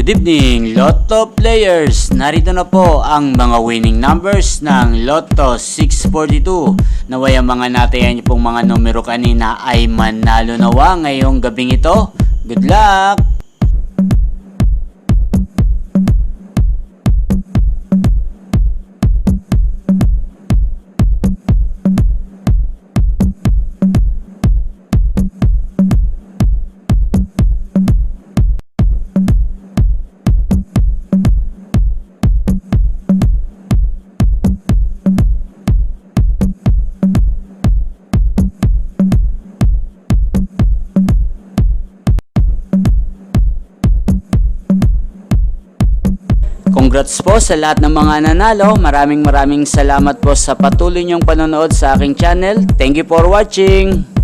Good evening, Lotto players! Narito na po ang mga winning numbers ng Lotto 642. Naway ang mga natayan niyo pong mga numero kanina ay manalo nawa ngayong gabing ito. Good luck! Congrats po sa lahat ng mga nanalo. Maraming salamat po sa patuloy niyong panonood sa aking channel. Thank you for watching.